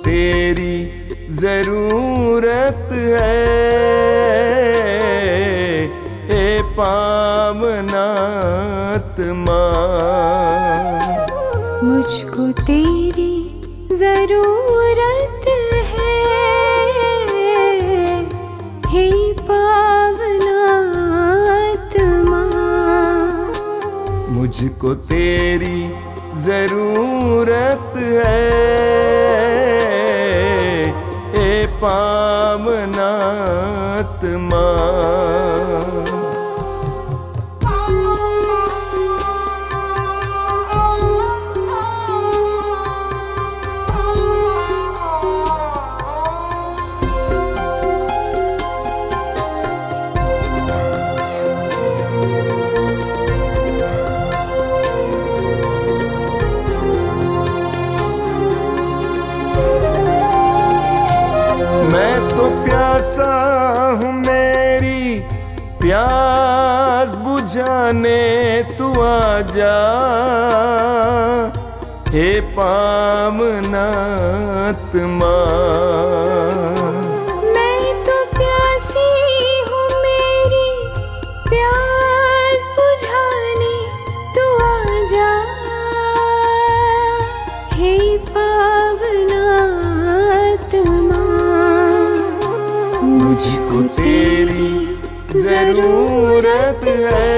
तेरी जरूरत है, ए पावनात्मा। मुझको तेरी जरूरत है, हे पावनात्मा। मुझको तेरी जरूरत है, ए पावनात्मा। मैं तो प्यासा हूँ, मेरी प्यास बुझाने तू आजा, हे पावनात्मा। मैं तो प्यासी हूँ, मेरी प्यास बुझाने तू आजा, हे पावनात्मा। मुझको तेरी जरूरत है,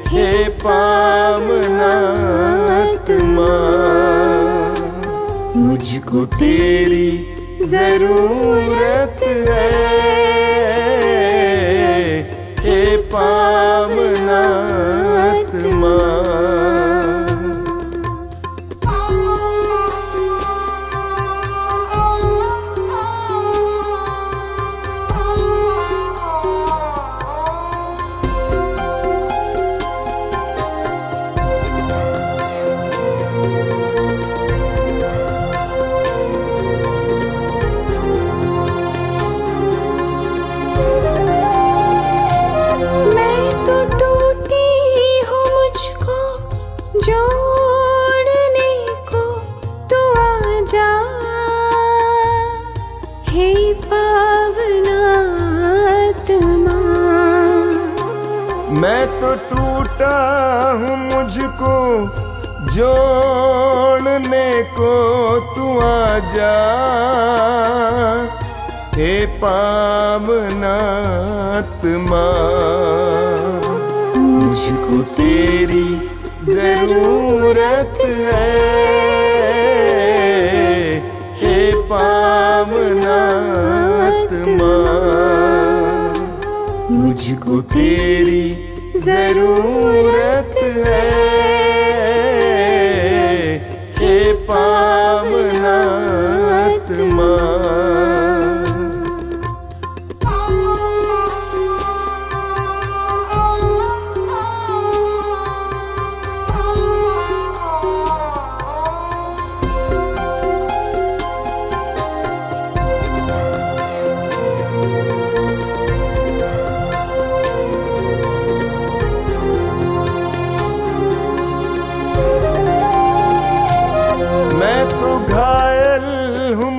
हे पावनात्मा। मुझको तेरी जरूरत है, हे पावनात्मा। जोड़ने को तू आजा, हे पावनात्मा। मैं तो टूटा हूँ, मुझको जोड़ने को तू आजा, हे पावनात्मा। मुझको तेरी जरूरत है, हे पावनात्मा। मुझको तेरी जरूरत है, हे पावनात्मा।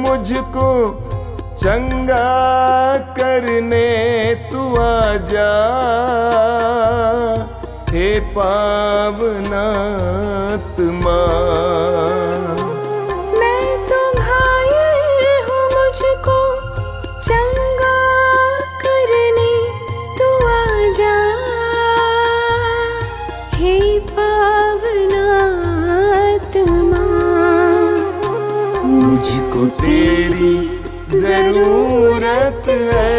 मुझको चंगा करने तू आजा, हे पावनात्मा। मैं तो घायल हूँ, मुझको चंगा करने तू आजा, हे पावनात्मा। मुझको तेरी जरूरत है,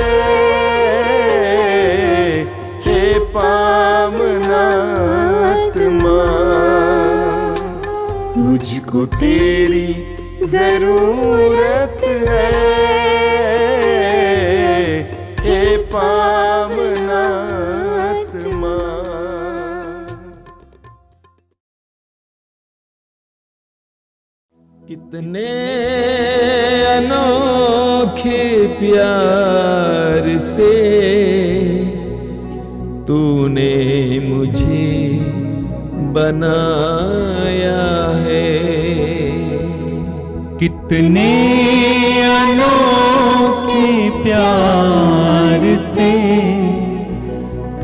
हे पावनात्मा। मुझको तेरी जरूरत है, हे पावनात्मा। कितने अनोखे प्यार से तूने मुझे बनाया है। कितने अनोखे प्यार से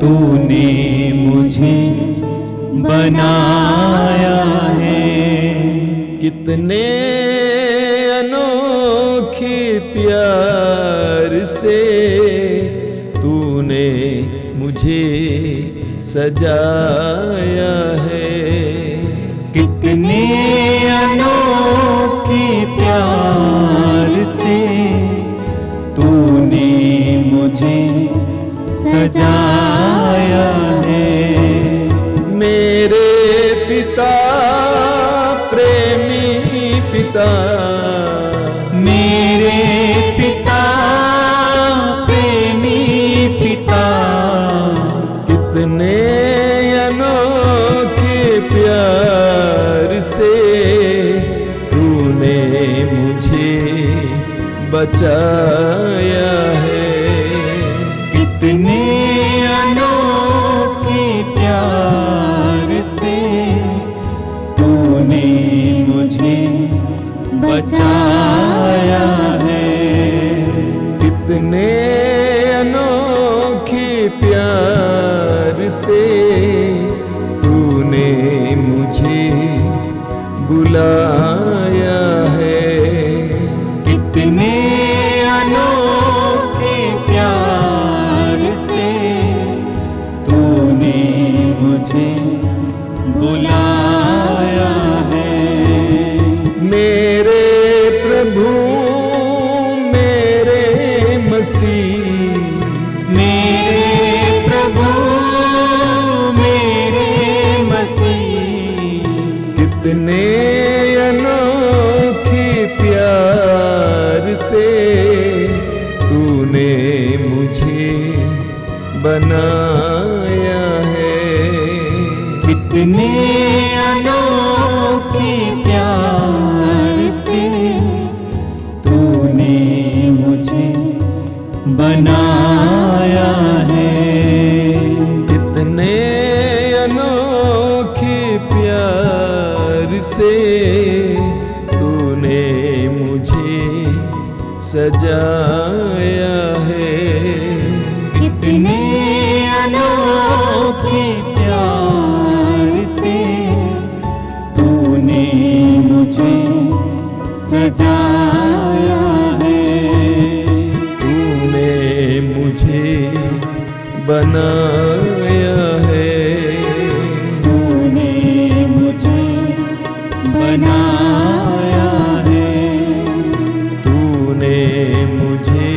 तूने मुझे बनाया है। कितने अनोखे प्यार से तूने मुझे सजाया है। कितने अनोखे प्यार से तूने मुझे सजाया है। मेरे पिता प्रेमी पिता, मेरे पिता प्रेमी पिता, कितने अनोखे प्यार से तूने मुझे बचाया है। कितने अनोखे प्यार से तूने मुझे बचाया है। कितने अनोखे प्यार से तूने मुझे बुलाया है। कितने अनोखे प्यार से तूने मुझे बुलाया है। मेरे प्रभु मेरे मसीह, मेरे प्रभु मेरे मसीह, कितने अनोखे प्यार से तूने मुझे बनाया है। कितने अनोखे प्यार से तूने मुझे बनाया है। कितने अनोखे प्यार से तूने मुझे सजाया है। कितने अनोखे प्यार से तूने मुझे सजाया है। तूने मुझे बनाया है। तूने मुझे बनाया है। तूने मुझे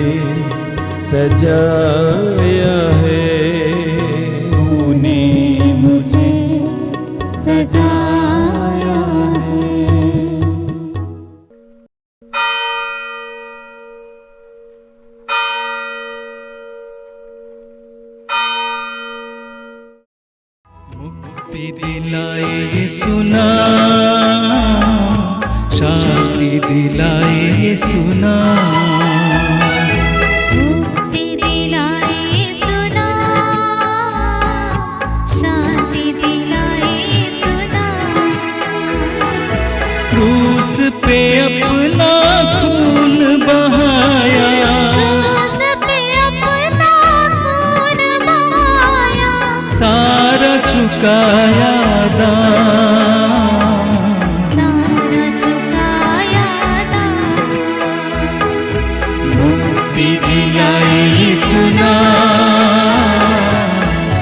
सजाया है। तूने मुझे सजाया है। मुक्ति दिलाए यीशु नाम, शांति दिलाए यीशु नाम। मुक्ति दिलाए यीशु नाम, शांति दिलाए यीशु नाम। क्रूस पे अपना खून बहाया, क्रूस पे अपना खून बहाया, सारा चुकाया दाम। सारा चुकाया दाम। मुक्ति दिलाए यीशु नाम,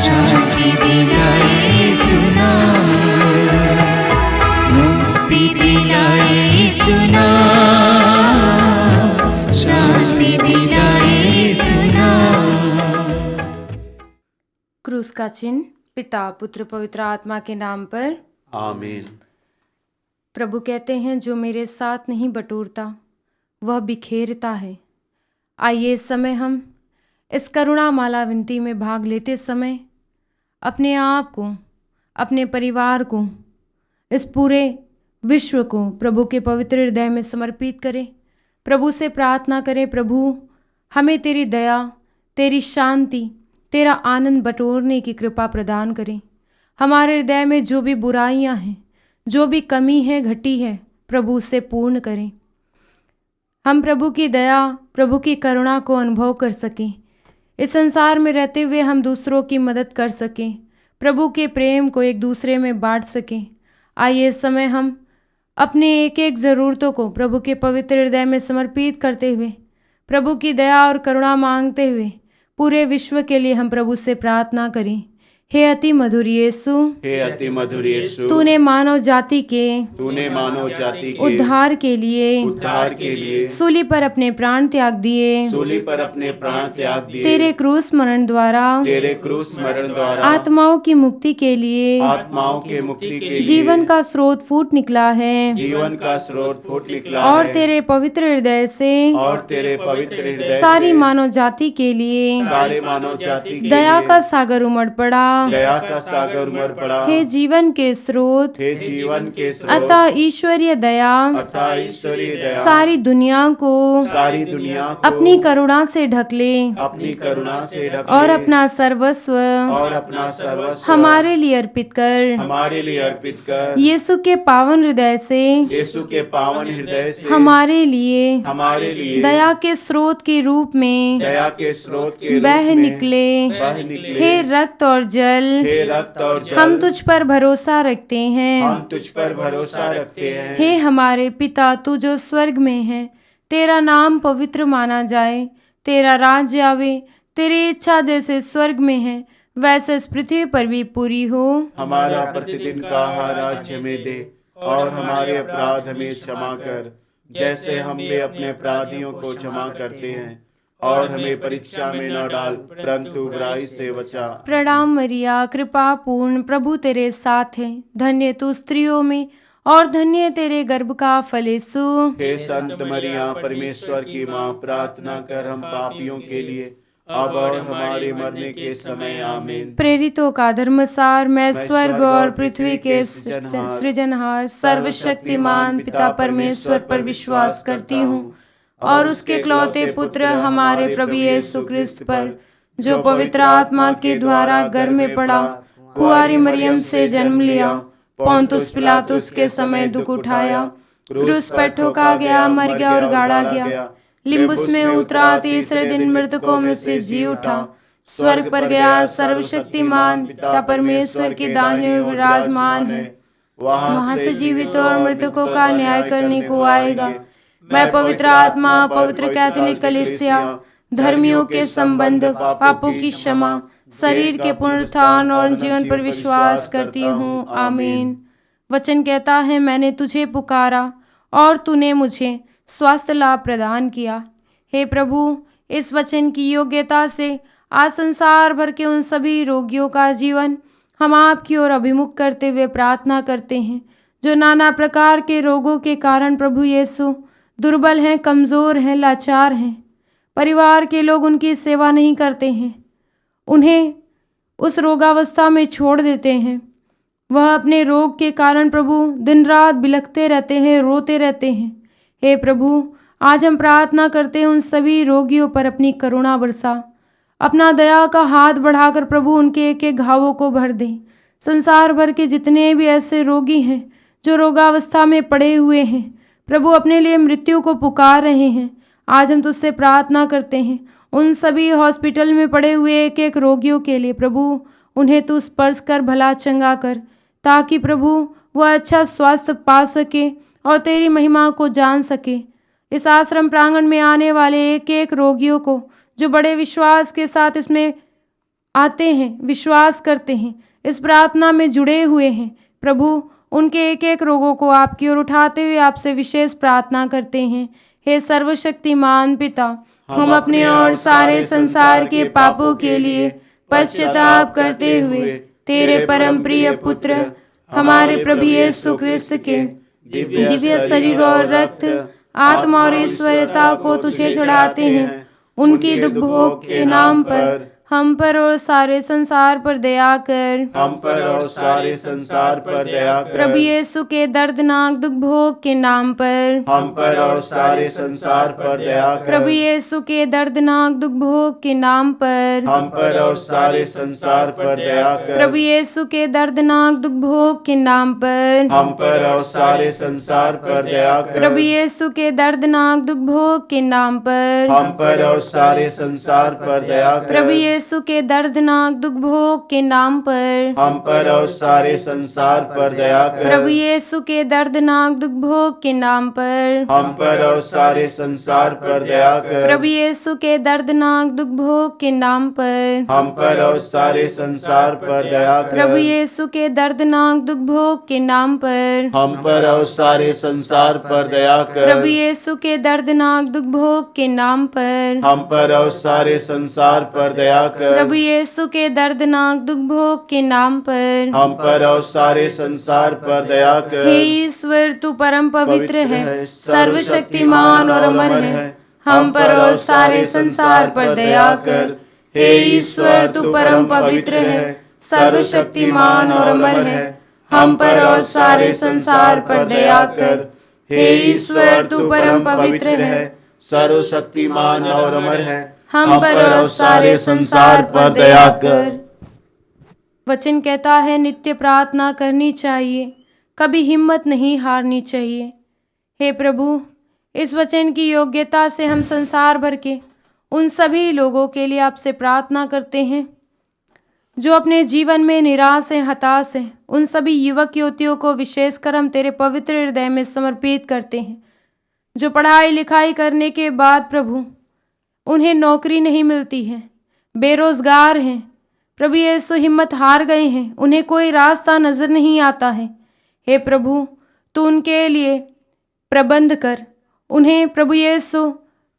शांति दिलाए यीशु नाम। मुक्ति दिलाए यीशु नाम, शांति दिलाए यीशु नाम। क्रूस का चिन्ह पिता पुत्र पवित्र आत्मा के नाम पर आमीन। प्रभु कहते हैं, जो मेरे साथ नहीं बटोरता वह बिखेरता है। आइए इस समय हम इस करुणा माला विनती में भाग लेते समय अपने आप को, अपने परिवार को, इस पूरे विश्व को प्रभु के पवित्र हृदय में समर्पित करें। प्रभु से प्रार्थना करें, प्रभु हमें तेरी दया, तेरी शांति, तेरा आनंद बटोरने की कृपा प्रदान करें। हमारे हृदय में जो भी बुराइयां हैं, जो भी कमी है, घटी है, प्रभु उससे पूर्ण करें। हम प्रभु की दया, प्रभु की करुणा को अनुभव कर सकें। इस संसार में रहते हुए हम दूसरों की मदद कर सकें, प्रभु के प्रेम को एक दूसरे में बांट सकें। आइए इस समय हम अपने एक एक ज़रूरतों को प्रभु के पवित्र हृदय में समर्पित करते हुए, प्रभु की दया और करुणा मांगते हुए पूरे विश्व के लिए हम प्रभु से प्रार्थना करें। हे अति मधुर यीशु, हे अति मधुर यीशु, तूने मानव जाति के उद्धार के लिए सूली पर अपने प्राण त्याग दिए। तेरे क्रूस मरण द्वारा आत्माओं की मुक्ति के लिए जीवन का स्रोत फूट निकला है। और तेरे पवित्र हृदय से सारी मानव जाति के लिए दया का सागर उमड़ पड़ा। हे जीवन के स्रोत, अतः ईश्वरीय दया सारी दुनिया को अपनी करुणा से ढक ले और अपना सर्वस्व हमारे लिए अर्पित कर। यीशु के पावन हृदय से हमारे लिए दया के स्रोत के रूप में बह निकले। हे रक्त और जल, हम तुझ पर भरोसा रखते हैं। हे हमारे पिता, तू जो स्वर्ग में है, तेरा नाम पवित्र माना जाए। तेरा राज्य आवे, तेरी इच्छा जैसे स्वर्ग में है वैसे इस पृथ्वी पर भी पूरी हो। हमारा प्रतिदिन का आहार आज हमें दे, और हमारे अपराध हमें क्षमा कर, जैसे हम भी अपने अपराधियों को क्षमा करते हैं। और हमें परीक्षा में न डाल, परंतु बुराई से बचा। प्रणाम मरिया, कृपा पूर्ण, प्रभु तेरे साथ है। धन्य तू स्त्रियों में और धन्य तेरे गर्भ का फल यीशु। हे संत मरिया, परमेश्वर की माँ, प्रार्थना कर हम पापियों के लिए, अब और हमारे मरने के समय। आमीन। प्रेरितों का धर्मसार, मैं स्वर्ग और पृथ्वी के सृजनहार सर्वशक्तिमान पिता परमेश्वर पर विश्वास करती हूँ, और उसके इकलौते पुत्र हमारे प्रभु यीशु क्रिस्त पर, जो पवित्र आत्मा के द्वारा गर्भ में पड़ा, कुंवारी मरियम से जन्म लिया, पोंतुस पिलातुस के समय दुख उठाया, क्रूस पर ठोका गया, मर गया और गाड़ा गया, लिम्बुस में उतरा, तीसरे दिन मृतकों में से जी उठा, स्वर्ग पर गया, सर्वशक्तिमान पिता परमेश्वर के दाहिने ओर विराजमान है, वहां से जीवित और मृतकों का न्याय करने को आएगा। मैं पवित्र आत्मा, पवित्र कैथोलिक कलीसिया, धर्मियों के संबंध, पापों की क्षमा, शरीर के पुनरुत्थान और जीवन पर विश्वास करती हूँ। आमीन। वचन कहता है, मैंने तुझे पुकारा और तूने मुझे स्वास्थ्य लाभ प्रदान किया। हे प्रभु, इस वचन की योग्यता से आज संसार भर के उन सभी रोगियों का जीवन हम आपकी ओर अभिमुख करते हुए प्रार्थना करते हैं, जो नाना प्रकार के रोगों के कारण प्रभु यीशु दुर्बल हैं, कमज़ोर हैं, लाचार हैं। परिवार के लोग उनकी सेवा नहीं करते हैं, उन्हें उस रोगावस्था में छोड़ देते हैं। वह अपने रोग के कारण प्रभु दिन रात बिलखते रहते हैं, रोते रहते हैं। हे प्रभु, आज हम प्रार्थना करते हैं उन सभी रोगियों पर अपनी करुणा बरसा, अपना दया का हाथ बढ़ाकर प्रभु उनके एक एक घावों को भर दे। संसार भर के जितने भी ऐसे रोगी हैं जो रोगावस्था में पड़े हुए हैं, प्रभु अपने लिए मृत्यु को पुकार रहे हैं, आज हम तुझसे प्रार्थना करते हैं उन सभी हॉस्पिटल में पड़े हुए एक एक रोगियों के लिए। प्रभु, उन्हें तू स्पर्श कर भला चंगा कर, ताकि प्रभु वह अच्छा स्वास्थ्य पा सके और तेरी महिमा को जान सके। इस आश्रम प्रांगण में आने वाले एक एक रोगियों को, जो बड़े विश्वास के साथ इसमें आते हैं, विश्वास करते हैं, इस प्रार्थना में जुड़े हुए हैं, प्रभु उनके एक एक रोगों को आपकी ओर उठाते हुए आपसे विशेष प्रार्थना करते हैं। हे सर्वशक्तिमान पिता, हम अपने और सारे संसार के पापों के लिए पश्चाताप करते हुए तेरे परम प्रिय पुत्र हमारे प्रभु यीशु क्रिस्त के दिव्य शरीर और रक्त, आत्मा और ईश्वरता को तुझे चढ़ाते हैं। उनकी दुख भोग के नाम पर हम पर और सारे संसार पर दया कर। हम पर और सारे संसार पर दया कर। प्रभु यीशु के दर्दनाक दुख भोग के नाम पर हम पर और सारे संसार पर दया कर। प्रभु यीशु के दर्दनाक दुख भोग के नाम पर हम पर और सारे संसार पर दया कर। प्रभु यीशु के दर्दनाक दुख भोग के नाम पर हम पर और सारे संसार पर दया कर। प्रभु यीशु के दर्दनाक दुख भोग के नाम पर हम पर और सारे संसार पर दया कर। प्रभु यीशु के दर्दनाक दुख भोग के नाम पर हम पर और सारे संसार पर दया कर। प्रभु यीशु के दर्दनाक दुख भोग के नाम पर हम पर और सारे संसार पर दया कर। प्रभु यीशु के दर्दनाक दुख भोग के नाम पर हम पर और सारे संसार पर दया कर। प्रभु यीशु के दर्दनाक दुख भोग के नाम पर हम पर और सारे संसार पर दया कर। प्रभु यीशु के दर्दनाक दुख भोग के नाम पर हम पर और सारे संसार पर दया कर। प्रभु यीशु के दर्दनाक दुख भोग के नाम पर हम पर और सारे संसार पर दया कर। हे ईश्वर, तू परम पवित्र है, सर्वशक्तिमान और अमर है। हम पर और सारे संसार पर दया कर। हे ईश्वर, तू परम पवित्र है, सर्वशक्तिमान और अमर है। हम पर और सारे संसार पर दया कर। हे ईश्वर, तू परम पवित्र है, सर्वशक्तिमान और अमर है। हम पर और सारे संसार पर दया कर। वचन कहता है नित्य प्रार्थना करनी चाहिए, कभी हिम्मत नहीं हारनी चाहिए। हे प्रभु, इस वचन की योग्यता से हम संसार भर के उन सभी लोगों के लिए आपसे प्रार्थना करते हैं जो अपने जीवन में निराश हैं, हताश हैं। उन सभी युवक युवतियों को विशेषकर हम तेरे पवित्र हृदय में समर्पित करते हैं, जो पढ़ाई लिखाई करने के बाद प्रभु उन्हें नौकरी नहीं मिलती है, बेरोजगार हैं। प्रभु यीशु हिम्मत हार गए हैं, उन्हें कोई रास्ता नजर नहीं आता है। हे प्रभु, तू उनके लिए प्रबंध कर, उन्हें प्रभु यीशु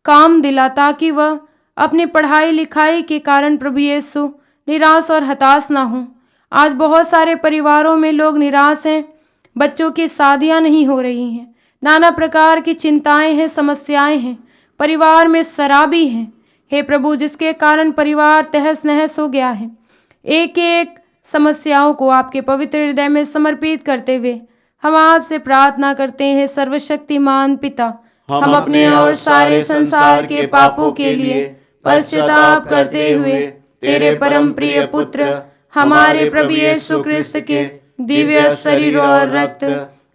काम दिला, ताकि वह अपनी पढ़ाई लिखाई के कारण प्रभु यीशु निराश और हताश ना हो। आज बहुत सारे परिवारों में लोग निराश हैं, बच्चों की शादियां नहीं हो रही हैं, नाना प्रकार की चिंताएं हैं, समस्याएं हैं, परिवार में शराबी हैं। हे प्रभु, जिसके कारण परिवार तहस नहस हो गया है, एक एक समस्याओं को आपके पवित्र हृदय में समर्पित करते हुए हम आपसे प्रार्थना करते हैं। सर्वशक्तिमान पिता, हम अपने और सारे संसार के पापों के लिए पश्चाताप करते हुए तेरे परम प्रिय पुत्र हमारे प्रभु यीशु ख्रिस्त के दिव्य शरीर और रक्त,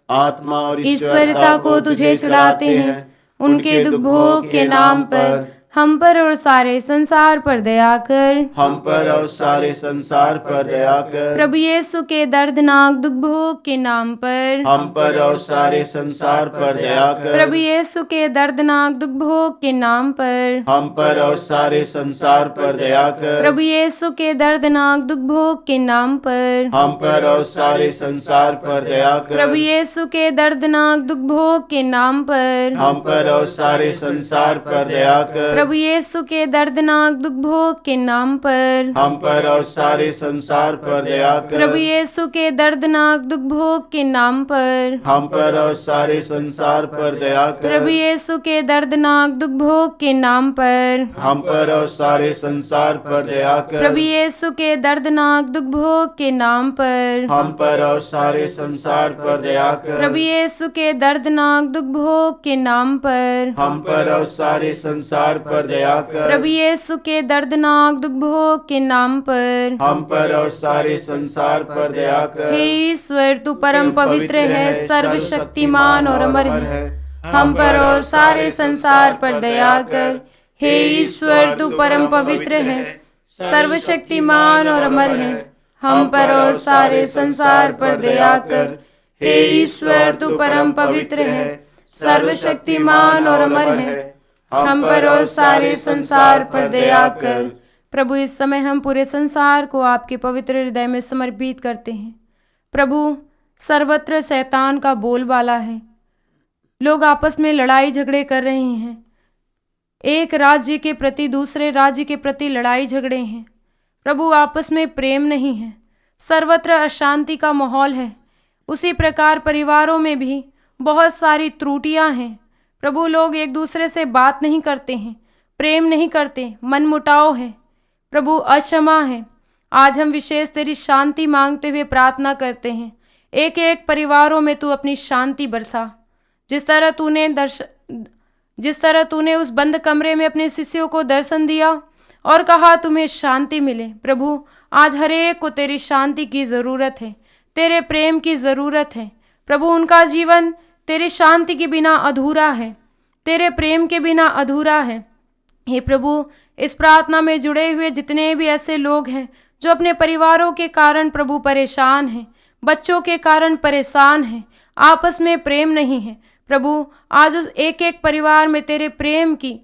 आत्मा और ईश्वरता को तुझे चढ़ाते हैं। उनके दुख भोग के नाम पर हम पर और सारे संसार पर दया कर। हम पर और सारे संसार पर दया कर। प्रभु यीशु के दर्दनाक दुख भोग के नाम पर हम पर और सारे संसार पर दया कर। प्रभु यीशु के दर्दनाक दुख भोग के नाम पर हम पर और सारे संसार पर दया कर। प्रभु यीशु के दर्दनाक दुख भोग के नाम पर हम पर और सारे संसार पर दया कर। प्रभु यीशु के दर्दनाक दुख भोग के नाम पर हम पर और सारे संसार पर दया कर। प्रभु यीशु के दर्दनाक दुख भोग के नाम पर हम पर और सारे संसार पर दया कर। प्रभु यीशु के दर्दनाक दुख भोग के नाम पर हम पर और सारे संसार पर दया कर। प्रभु यीशु के दर्दनाक दुख भोग के नाम पर हम पर और सारे संसार पर दया कर। प्रभु यीशु के दर्दनाक दुख भोग के नाम पर हम पर और सारे संसार पर दया कर। प्रभु यीशु के दर्दनाक दुख भोग के नाम पर हम पर और सारे संसार पर दया कर। प्रभु यीशु के दर्दनाक दुख भोग के नाम पर हम पर और सारे संसार पर दया कर। हे ईश्वर, तू परम पवित्र है, सर्वशक्तिमान और अमर है। हम पर और सारे संसार पर दया कर। हे ईश्वर, तू परम पवित्र है, सर्वशक्तिमान और अमर है। हम पर और सारे संसार पर दया कर। हे ईश्वर, तू परम पवित्र है, सर्वशक्तिमान और अमर है। हम पर और सारे संसार पर दया कर। प्रभु, इस समय हम पूरे संसार को आपके पवित्र हृदय में समर्पित करते हैं। प्रभु, सर्वत्र शैतान का बोलबाला है, लोग आपस में लड़ाई झगड़े कर रहे हैं, एक राज्य के प्रति दूसरे राज्य के प्रति लड़ाई झगड़े हैं। प्रभु, आपस में प्रेम नहीं है, सर्वत्र अशांति का माहौल है। उसी प्रकार परिवारों में भी बहुत सारी त्रुटियां हैं। प्रभु, लोग एक दूसरे से बात नहीं करते हैं, प्रेम नहीं करते, मनमुटाव है। प्रभु अक्षमा है। आज हम विशेष तेरी शांति मांगते हुए प्रार्थना करते हैं। एक एक परिवारों में तू अपनी शांति बरसा। जिस तरह तूने उस बंद कमरे में अपने शिष्यों को दर्शन दिया और कहा तुम्हें शांति मिले, प्रभु आज हर एक को तेरी शांति की ज़रूरत है, तेरे प्रेम की ज़रूरत है। प्रभु उनका जीवन तेरी शांति के बिना अधूरा है, तेरे प्रेम के बिना अधूरा है। हे प्रभु, इस प्रार्थना में जुड़े हुए जितने भी ऐसे लोग हैं जो अपने परिवारों के कारण प्रभु परेशान हैं, बच्चों के कारण परेशान हैं, आपस में प्रेम नहीं है, प्रभु आज उस एक एक परिवार में तेरे प्रेम की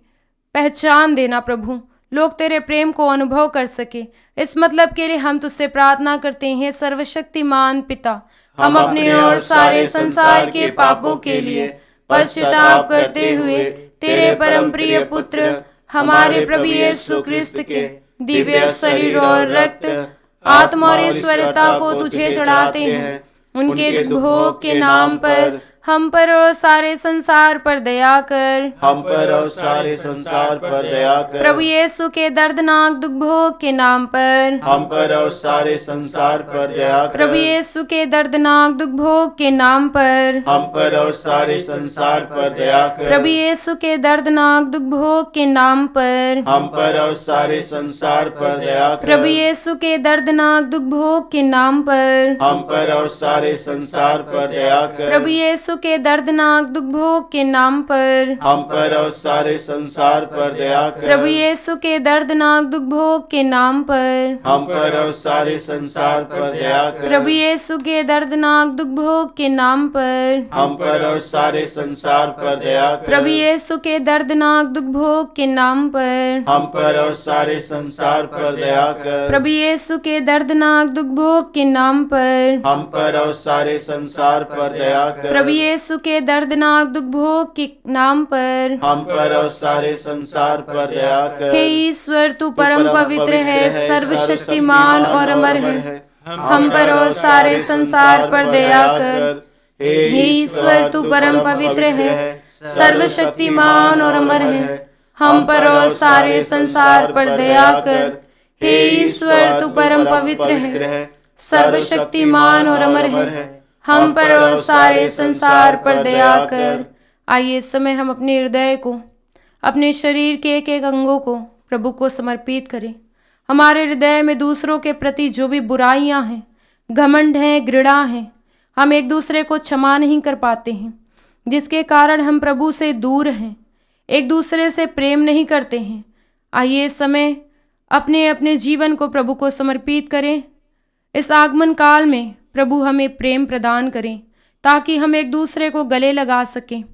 पहचान देना। प्रभु लोग तेरे प्रेम को अनुभव कर सके, इस मतलब के लिए हम तुझसे प्रार्थना करते हैं। सर्वशक्तिमान पिता, हम अपने और सारे संसार के पापों के लिए पश्चाताप करते हुए तेरे परम प्रिय पुत्र हमारे प्रभु यीशु ख्रिस्त के दिव्य शरीर और रक्त, आत्मा और ईश्वरता को तुझे चढ़ाते हैं। उनके दुख भोग के नाम पर हम पर और सारे संसार पर दया कर, हम पर और सारे संसार पर दया कर। प्रभु यीशु के दर्दनाक दुख भोग के नाम पर हम पर और सारे संसार पर दया कर। प्रभु यीशु के दर्दनाक दुख भोग के नाम पर हम पर और सारे संसार पर दया कर। प्रभु यीशु के दर्दनाक दुख भोग के नाम पर हम पर और सारे संसार पर दया कर। प्रभु यीशु के दर्दनाक दुख भोग के नाम पर हम पर और सारे संसार पर दया कर। प्रभु यीशु के दर्दनाक दुख भोग के नाम पर हम पर और सारे संसार पर दया कर। प्रभु यीशु के दर्दनाक दुख भोग के नाम पर हम पर और सारे संसार पर दया कर। प्रभु यीशु के दर्दनाक दुख भोग के नाम पर हम पर और सारे संसार पर दया कर। प्रभु यीशु के दर्दनाक दुख भोग के नाम पर हम पर और सारे संसार पर दया कर। प्रभु यीशु के दर्दनाक दुख भोग के नाम पर हम पर और सारे संसार पर दया कर। प्रभु यीशु के दर्दनाक दुख भोग के नाम पर हम पर और सारे संसार पर दया कर। हे ईश्वर, तू परम पवित्र है, सर्वशक्तिमान और अमर है। हम पर और सारे संसार पर दया कर। हे ईश्वर, तू परम पवित्र है, सर्वशक्तिमान और अमर है। हम पर और सारे संसार पर दया कर। हे ईश्वर, तू परम पवित्र है, सर्वशक्तिमान और अमर है। हम पर और सारे संसार पर दया कर। आइए इस समय हम अपने हृदय को, अपने शरीर के एक एक अंगों को प्रभु को समर्पित करें। हमारे हृदय में दूसरों के प्रति जो भी बुराइयां हैं, घमंड हैं, घृणा है, हम एक दूसरे को क्षमा नहीं कर पाते हैं, जिसके कारण हम प्रभु से दूर हैं, एक दूसरे से प्रेम नहीं करते हैं। आइए इस समय अपने अपने जीवन को प्रभु को समर्पित करें। इस आगमन काल में प्रभु हमें प्रेम प्रदान करें ताकि हम एक दूसरे को गले लगा सकें।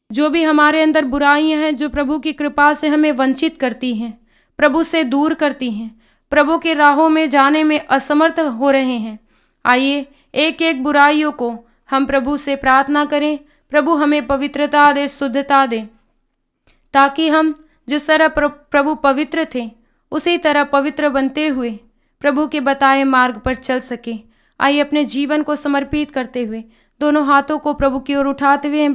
जो भी हमारे अंदर बुराइयां हैं जो प्रभु की कृपा से हमें वंचित करती हैं, प्रभु से दूर करती हैं, प्रभु के राहों में जाने में असमर्थ हो रहे हैं, आइए एक एक बुराइयों को हम प्रभु से प्रार्थना करें। प्रभु हमें पवित्रता दे, शुद्धता दे, ताकि हम जिस तरह प्रभु पवित्र थे उसी तरह पवित्र बनते हुए प्रभु के बताए मार्ग पर चल सके। आइए अपने जीवन को समर्पित करते हुए दोनों हाथों को प्रभु की ओर उठाते हुए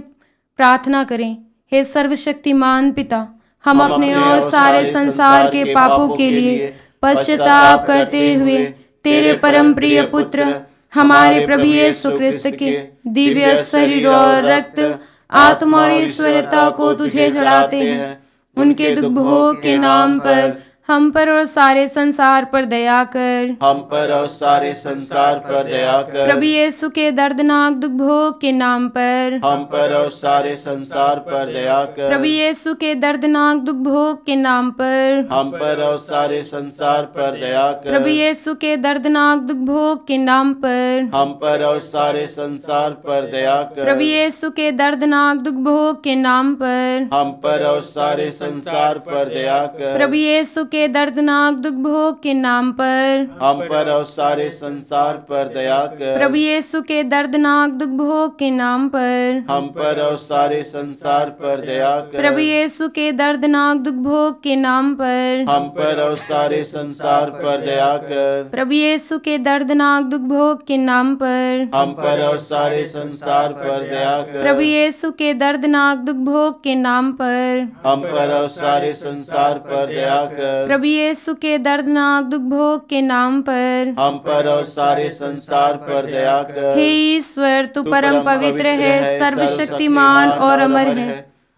प्रार्थना करें। हे सर्वशक्तिमान पिता, हम अपने और सारे संसार के पापों के लिए पश्चाताप करते हुए तेरे परम प्रिय पुत्र हमारे प्रभु यीशु ख्रिस्त के दिव्य शरीर और रक्त, आत्मा और ईश्वरता को तुझे चढ़ाते हैं। उनके दुख भोग के नाम पर हम पर और सारे संसार पर दया कर। हम पर और सारे संसार पर दया कर। प्रभु यीशु के दर्दनाक दुख भोग के नाम पर हम पर और सारे संसार पर दया कर। प्रभु यीशु के दर्दनाक दुख भोग के नाम पर हम पर और सारे संसार पर दया कर। प्रभु यीशु के दर्दनाक दुख भोग के नाम पर हम पर और सारे संसार पर दया कर। प्रभु यीशु के दर्दनाक दुख भोग के नाम पर हम पर और सारे संसार पर दया कर। प्रभु यीशु के दर्दनाक दुख भोग के नाम पर हम पर और सारे संसार पर दया कर। प्रभु यीशु के दर्दनाक दुख भोग के नाम पर हम पर और सारे संसार पर दया कर। प्रभु यीशु के दर्दनाक दुख भोग के नाम पर हम पर और सारे संसार पर दया कर। प्रभु यीशु के दर्दनाक दुख भोग के नाम पर हम पर और सारे संसार पर दया कर। प्रभु यीशु के दर्दनाक दुख भोग के नाम पर हम पर और सारे संसार पर दया कर। प्रभु यीशु के दर्दनाक दुख भोग के नाम पर हम पर और सारे संसार पर दया कर। हे ईश्वर, तू परम पवित्र है, सर्वशक्तिमान और अमर है।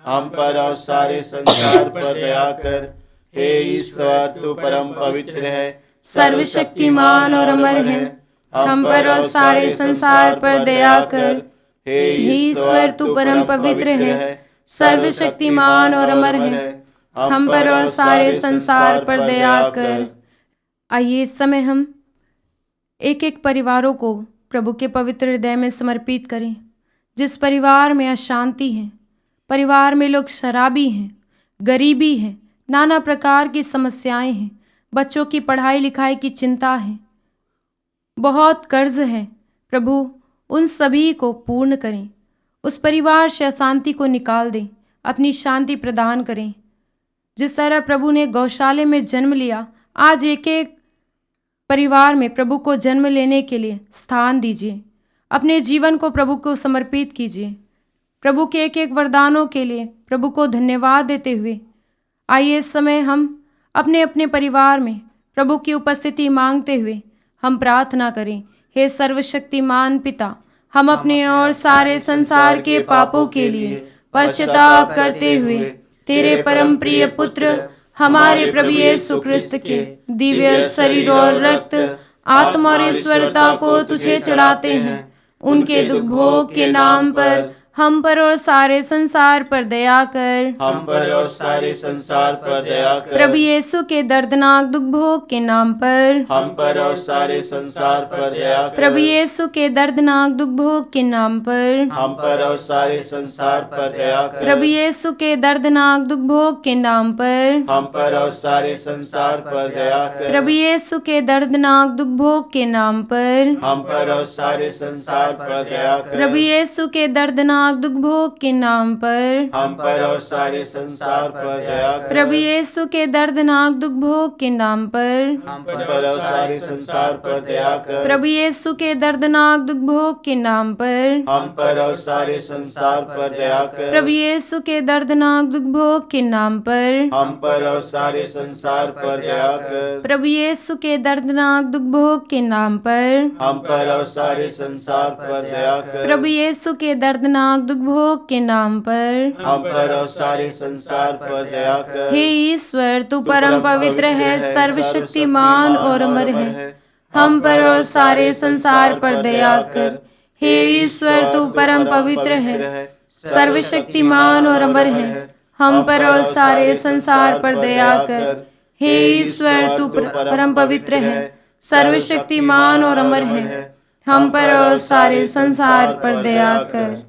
हम पर और सारे संसार पर दया कर। हे ईश्वर, तू परम पवित्र है, सर्वशक्तिमान और अमर है। हम पर और सारे संसार पर दया कर। हे ईश्वर, तू परम पवित्र है, सर्वशक्तिमान और अमर है। हम पर और सारे संसार पर दया कर। आइए इस समय हम एक एक परिवारों को प्रभु के पवित्र हृदय में समर्पित करें। जिस परिवार में अशांति है, परिवार में लोग शराबी हैं, गरीबी है, नाना प्रकार की समस्याएं हैं, बच्चों की पढ़ाई लिखाई की चिंता है, बहुत कर्ज है, प्रभु उन सभी को पूर्ण करें। उस परिवार से अशांति को निकाल दें, अपनी शांति प्रदान करें। जिस तरह प्रभु ने गौशाले में जन्म लिया, आज एक एक परिवार में प्रभु को जन्म लेने के लिए स्थान दीजिए। अपने जीवन को प्रभु को समर्पित कीजिए। प्रभु के एक एक वरदानों के लिए प्रभु को धन्यवाद देते हुए आइए इस समय हम अपने अपने परिवार में प्रभु की उपस्थिति मांगते हुए हम प्रार्थना करें। हे सर्वशक्तिमान पिता, हम अपने और सारे संसार के पापों के लिए पश्चाताप करते हुए तेरे परम प्रिय पुत्र हमारे प्रभु यीशु क्रिस्त के दिव्य शरीर और रक्त, आत्मा और ईश्वरता को तुझे चढ़ाते हैं। उनके दुख भोग के नाम पर हम पर और सारे संसार पर दया कर। हम पर और सारे संसार पर दया कर। प्रभु यीशु के दर्दनाक दुख भोग के नाम पर हम पर और सारे संसार पर दया कर। प्रभु यीशु के दर्दनाक दुख भोग के नाम पर हम पर और सारे संसार पर दया कर। प्रभु यीशु के दर्दनाक दुख भोग के नाम पर हम पर और सारे संसार पर दया कर। प्रभु यीशु के दर्दनाक दुख भोग के नाम पर हम पर और सारे संसार पर दया कर। प्रभु यीशु के दर्दनाक दुख भोग के नाम पर हम पर और सारे संसार पर दया कर। प्रभु यीशु के दर्दनाक दुख भोग के नाम पर हम पर और सारे संसार पर दया कर। प्रभु यीशु के दर्दनाक दुख भोग के नाम पर हम पर और सारे संसार पर दया कर। प्रभु यीशु के दर्दनाक दुख भोग के नाम पर हम पर और सारे संसार पर दया कर। प्रभु यीशु के दर्दनाक दुख भोग के नाम पर हम पर और सारे संसार पर दया कर। प्रभु यीशु के दर्दनाक दुख भोग के नाम पर हम पर और सारे संसार पर दया कर। हे ईश्वर, तू परम पवित्र है, सर्वशक्तिमान और अमर है। हम पर और सारे संसार पर दया कर। हे ईश्वर, तू परम पवित्र है, सर्वशक्तिमान और अमर है। हम पर और सारे संसार पर दया कर। हे ईश्वर, तू परम पवित्र है, सर्वशक्तिमान और अमर है। हम पर और सारे संसार पर दया कर।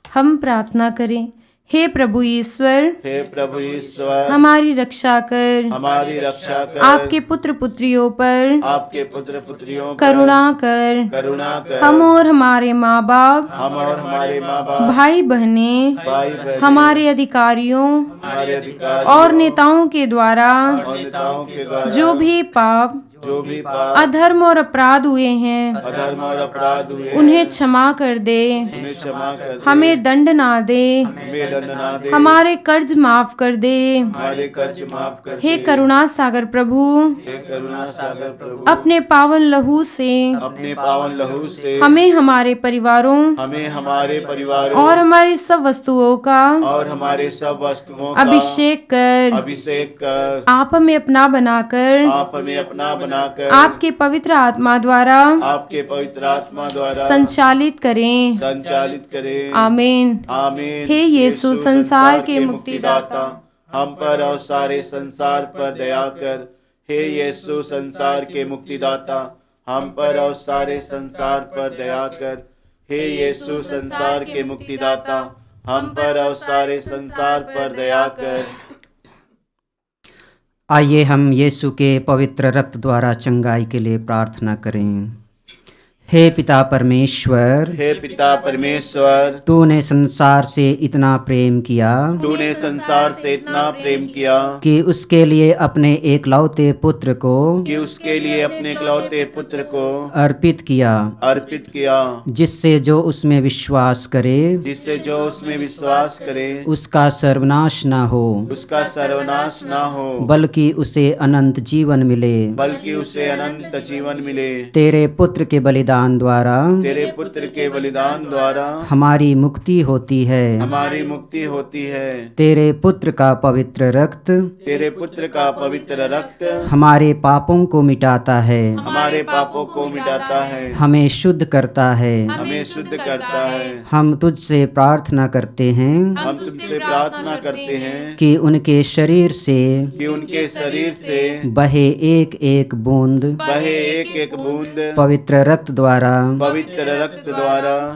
हम प्रार्थना करें। हे प्रभु ईश्वर, हे प्रभु ईश्वर, हमारी रक्षा कर। हमारी रक्षा कर। आपके पुत्र पुत्रियों पर आपके पुत्र पुत्रियों पर करुणा कर। करुणा कर। हम और हमारे माँ बाप, हम और हमारे माँ बाप, भाई बहनें, भाई बहन, हमारे अधिकारियों हमारे अधिकारी और नेताओं के द्वारा और नेताओं के द्वारा जो भी पाप, अधर्म और अपराध हुए हैं, अधर्म और अपराध हुए, उन्हें क्षमा कर दे। उन्हें क्षमा कर दे। हमें दंड ना दे, हमें दंड ना दे। हमारे कर्ज माफ कर दे। हमारे कर्ज माफ कर हे दे। करुणा सागर प्रभु, हे करुणा सागर प्रभु, अपने पावन लहू से अपने पावन लहू से हमें, हमारे परिवारों हमें, हमारे परिवारों और हमारी सब वस्तुओं का और हमारे सब वस्तुओं का अभिषेक कर। आप हमें अपना बनाकर, आप हमें अपना बनाकर आपके पवित्र आत्मा द्वारा संचालित करें। आमीन। आमीन। हे यीशु, संसार के मुक्तिदाता, हम पर और सारे संसार पर दया कर। हे यीशु, संसार के मुक्तिदाता, हम पर और सारे संसार पर दया कर। हे यीशु, संसार के मुक्तिदाता, हम पर और सारे संसार पर दया कर। आइए हम यीशु के पवित्र रक्त द्वारा चंगाई के लिए प्रार्थना करें। हे पिता परमेश्वर, हे पिता परमेश्वर, तूने संसार से इतना प्रेम किया तूने संसार से इतना प्रेम किया कि उसके लिए अपने एकलौते पुत्र को कि उसके लिए अपने इकलौते पुत्र को अर्पित किया, जिससे जो उसमें विश्वास करे जिससे जो उसमें विश्वास करे उसका सर्वनाश ना हो, उसका सर्वनाश ना हो, बल्कि उसे अनंत जीवन मिले। बल्कि उसे अनंत जीवन मिले। तेरे पुत्र के बलिदान द्वारा तेरे पुत्र के बलिदान द्वारा हमारी मुक्ति होती है। हमारी मुक्ति होती है। तेरे पुत्र का पवित्र रक्त तेरे पुत्र का पवित्र रक्त हमारे पापों को मिटाता है, हमारे पापों को मिटाता है, हमें शुद्ध करता है। हमें शुद्ध करता है। हम तुझसे प्रार्थना करते हैं हम तुमसे प्रार्थना करते हैं कि उनके शरीर से कि उनके शरीर से बहे एक एक बूंद बहे एक एक बूंद पवित्र रक्त द्वारा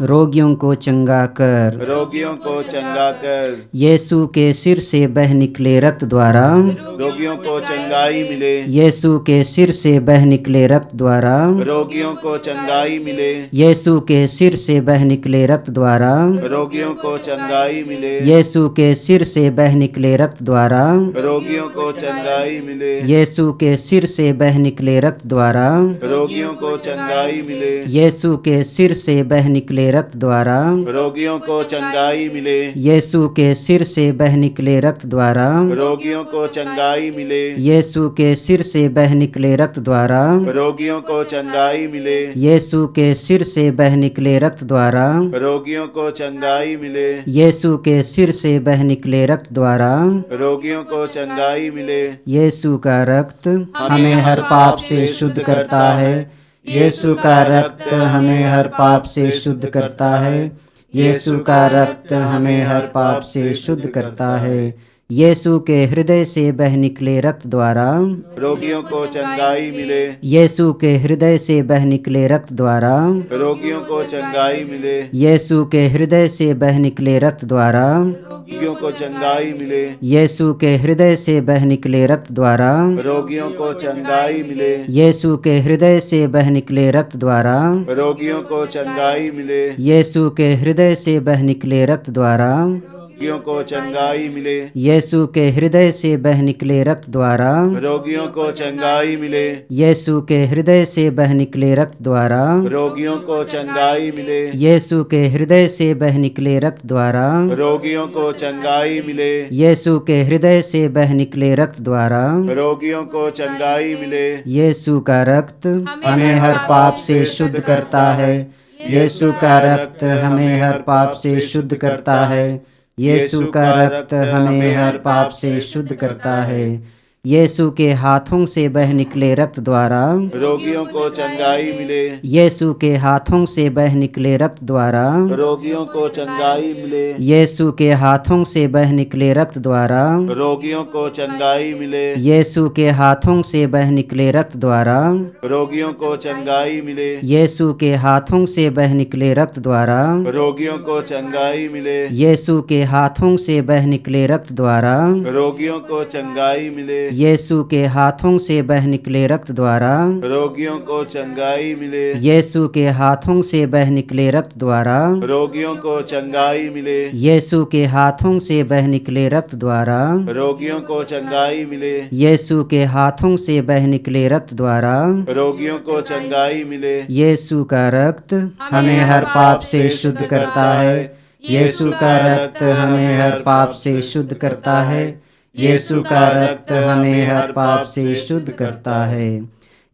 रोगियों को चंगा कर। रोगियों को चंगा कर। यीशु के सिर से बह निकले रक्त द्वारा रोगियों को चंगाई मिले। यीशु के सिर से बह निकले रक्त द्वारा रोगियों को चंगाई मिले। यीशु के सिर से बह निकले रक्त द्वारा रोगियों को चंगाई मिले। यीशु के सिर से बह निकले रक्त द्वारा रोगियों को चंगाई मिले। यीशु के सिर से बह निकले रक्त द्वारा रोगियों को चंगाई मिले। यीशु के सिर से बह निकले रक्त द्वारा रोगियों को चंगाई मिले। यीशु के सिर से बह निकले रक्त द्वारा रोगियों को चंगाई मिले। यीशु के सिर से बह निकले रक्त द्वारा रोगियों को चंगाई मिले। यीशु के सिर से बह निकले रक्त द्वारा रोगियों को चंगाई मिले। यीशु के सिर से बह निकले रक्त द्वारा रोगियों को चंगाई मिले। यीशु का रक्त हमें हर पाप से शुद्ध करता है। यीशु का रक्त हमें हर पाप से शुद्ध करता है। यीशु का रक्त हमें हर पाप से शुद्ध करता है। यीशु के हृदय से बह निकले रक्त द्वारा रोगियों को चंगाई मिले। यीशु के हृदय से बह निकले रक्त द्वारा रोगियों को चंगाई मिले। यीशु के हृदय से बह निकले रक्त द्वारा रोगियों को चंगाई मिले। यीशु के हृदय से बह निकले रक्त द्वारा रोगियों को चंगाई मिले। यीशु के हृदय से बह निकले रक्त द्वारा रोगियों को चंगाई मिले। यीशु के हृदय से बह निकले रक्त द्वारा रोगियों को चंगाई मिले। यीशु के हृदय से बह निकले रक्त द्वारा रोगियों को चंगाई मिले। यीशु के हृदय से बह निकले रक्त द्वारा रोगियों को चंगाई मिले। यीशु के हृदय से बह निकले रक्त द्वारा रोगियों को चंगाई मिले। यीशु के हृदय से बह निकले रक्त द्वारा रोगियों को चंगाई मिले। यीशु का रक्त हमें हर पाप से शुद्ध करता है। यीशु का रक्त हमें हर पाप से शुद्ध करता है। यीशु का रक्त हमें हर पाप से शुद्ध करता है। यीशु के हाथों से बह निकले रक्त द्वारा रोगियों को चंगाई मिले। यीशु के हाथों से बह निकले रक्त द्वारा रोगियों को चंगाई मिले। यीशु के हाथों से बह निकले रक्त द्वारा रोगियों को चंगाई मिले। यीशु के हाथों से बह निकले रक्त द्वारा रोगियों को चंगाई मिले। यीशु के हाथों से बह निकले रक्त द्वारा रोगियों को चंगाई मिले। यीशु के हाथों से बह निकले रक्त द्वारा रोगियों को चंगाई मिले। यीशु के हाथों से बह निकले रक्त द्वारा रोगियों को चंगाई मिले। यीशु के हाथों से बह निकले रक्त द्वारा रोगियों को चंगाई मिले। यीशु के हाथों से बह निकले रक्त द्वारा रोगियों को चंगाई मिले। यीशु के हाथों से बह निकले रक्त द्वारा रोगियों को चंगाई मिले। यीशु का रक्त हमें हर पाप से शुद्ध करता है। यीशु का रक्त हमें हर पाप से शुद्ध करता है। यीशु का रक्त हमें हर पाप से शुद्ध करता है।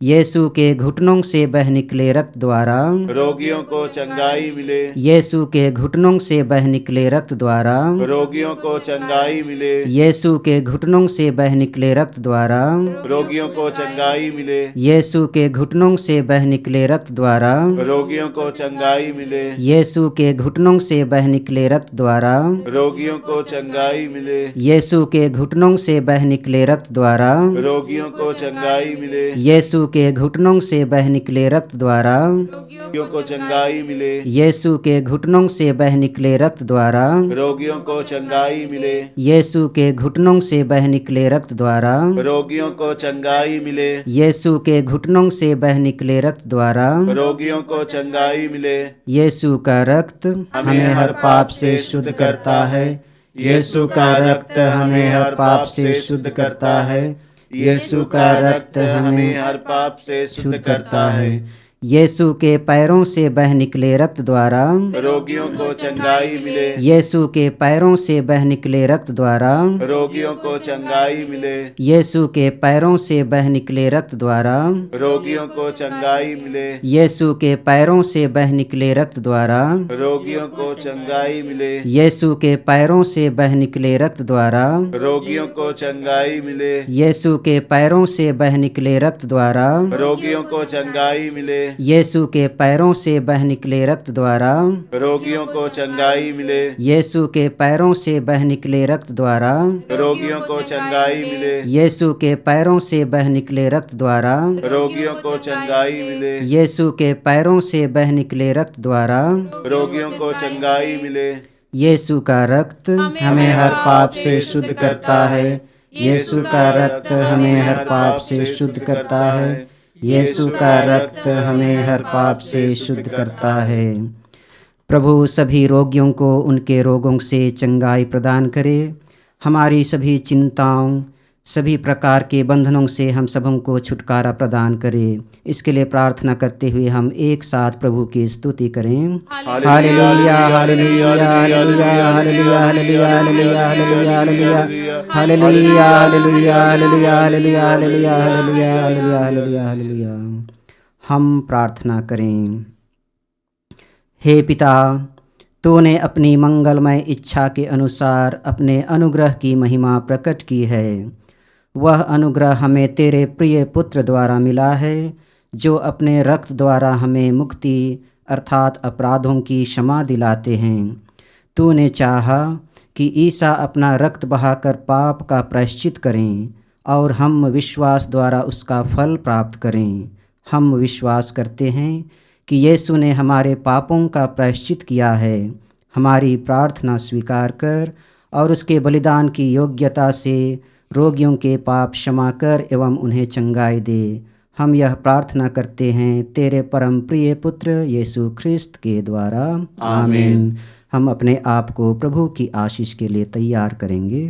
यीशु के घुटनों से बह निकले रक्त द्वारा रोगियों को चंगाई मिले। यीशु के घुटनों से बह निकले रक्त द्वारा रोगियों को चंगाई मिले। यीशु के घुटनों से बह निकले रक्त द्वारा रोगियों को चंगाई मिले। यीशु के घुटनों से बह निकले रक्त द्वारा रोगियों को चंगाई मिले। यीशु के घुटनों से बह निकले रक्त द्वारा रोगियों को चंगाई मिले। यीशु के घुटनों से बह निकले रक्त द्वारा रोगियों को चंगाई मिले। यीशु यीशु के घुटनों से बह निकले रक्त द्वारा, रोगियों को चंगाई मिले, यीशु के घुटनों से बह निकले रक्त द्वारा, रोगियों को चंगाई मिले, यीशु के घुटनों से बह निकले रक्त द्वारा, रोगियों को चंगाई मिले, यीशु के घुटनों से बह निकले रक्त द्वारा, रोगियों को चंगाई मिले। यीशु का रक्त हमें हर पाप से शुद्ध करता है, यीशु का रक्त हमें हर पाप से शुद्ध करता है, यीशु का रक्त हमें हर पाप से शुद्ध करता है। यीशु के पैरों से बह निकले रक्त द्वारा, रोगियों को चंगाई मिले, यीशु के पैरों से बह निकले रक्त द्वारा, रोगियों को चंगाई मिले, यीशु के पैरों से बह निकले रक्त द्वारा, रोगियों को चंगाई मिले, यीशु के पैरों से बह निकले रक्त द्वारा, रोगियों को चंगाई मिले, यीशु के पैरों से बह निकले रक्त द्वारा, रोगियों को चंगाई मिले, यीशु के पैरों से बह निकले रक्त द्वारा, रोगियों को चंगाई मिले, यीशु के पैरों से बह निकले रक्त द्वारा, रोगियों को चंगाई मिले, यीशु के पैरों से बह निकले रक्त द्वारा, रोगियों को चंगाई मिले, यीशु के पैरों से बह निकले रक्त द्वारा, रोगियों को चंगाई मिले, यीशु के पैरों से बह निकले रक्त द्वारा, रोगियों को चंगाई मिले। यीशु का रक्त हमें हर पाप से शुद्ध करता है, यीशु का रक्त हमें हर पाप से शुद्ध करता है, यीशु का रक्त हमें हर पाप से शुद्ध करता है। प्रभु सभी रोगियों को उनके रोगों से चंगाई प्रदान करे, हमारी सभी चिंताओं, सभी प्रकार के बंधनों से हम सबों को छुटकारा प्रदान करे। इसके लिए प्रार्थना करते हुए हम एक साथ प्रभु की स्तुति करें। Hallelujah hallelujah hallelujah hallelujah hallelujah hallelujah hallelujah hallelujah hallelujah hallelujah hallelujah hallelujah hallelujah hallelujah hallelujah hallelujah hallelujah. हम प्रार्थना करें। हे पिता, तूने अपनी मंगलमय इच्छा के अनुसार अपने अनुग्रह की महिमा प्रकट की है। वह अनुग्रह हमें तेरे प्रिय पुत्र द्वारा मिला है, जो अपने रक्त द्वारा हमें मुक्ति अर्थात अपराधों की क्षमा दिलाते हैं। तूने चाहा कि ईसा अपना रक्त बहाकर पाप का प्रायश्चित करें और हम विश्वास द्वारा उसका फल प्राप्त करें। हम विश्वास करते हैं कि यीशु ने हमारे पापों का प्रायश्चित किया है। हमारी प्रार्थना स्वीकार कर और उसके बलिदान की योग्यता से रोगियों के पाप क्षमा कर एवं उन्हें चंगाई दे। हम यह प्रार्थना करते हैं तेरे परम प्रिय पुत्र यीशु ख्रिस्त के द्वारा, आमीन। हम अपने आप को प्रभु की आशीष के लिए तैयार करेंगे।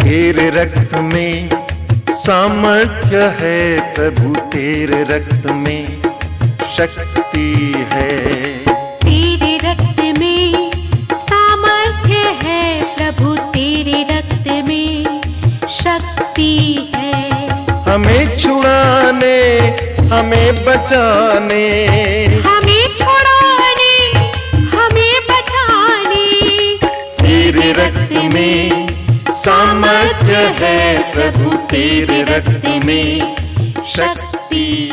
तेरे रक्त में सामर्थ्य है प्रभु, तेरे रक्त में शक्ति है। तेरे रक्त में सामर्थ्य है प्रभु, तेरे रक्त में शक्ति है। हमें छुड़ाने, हमें बचाने, हमें छुड़ाने, हमें बचाने। तेरे रक्त में सामर्थ्य है प्रभु, तेरे रक्त में शक्ति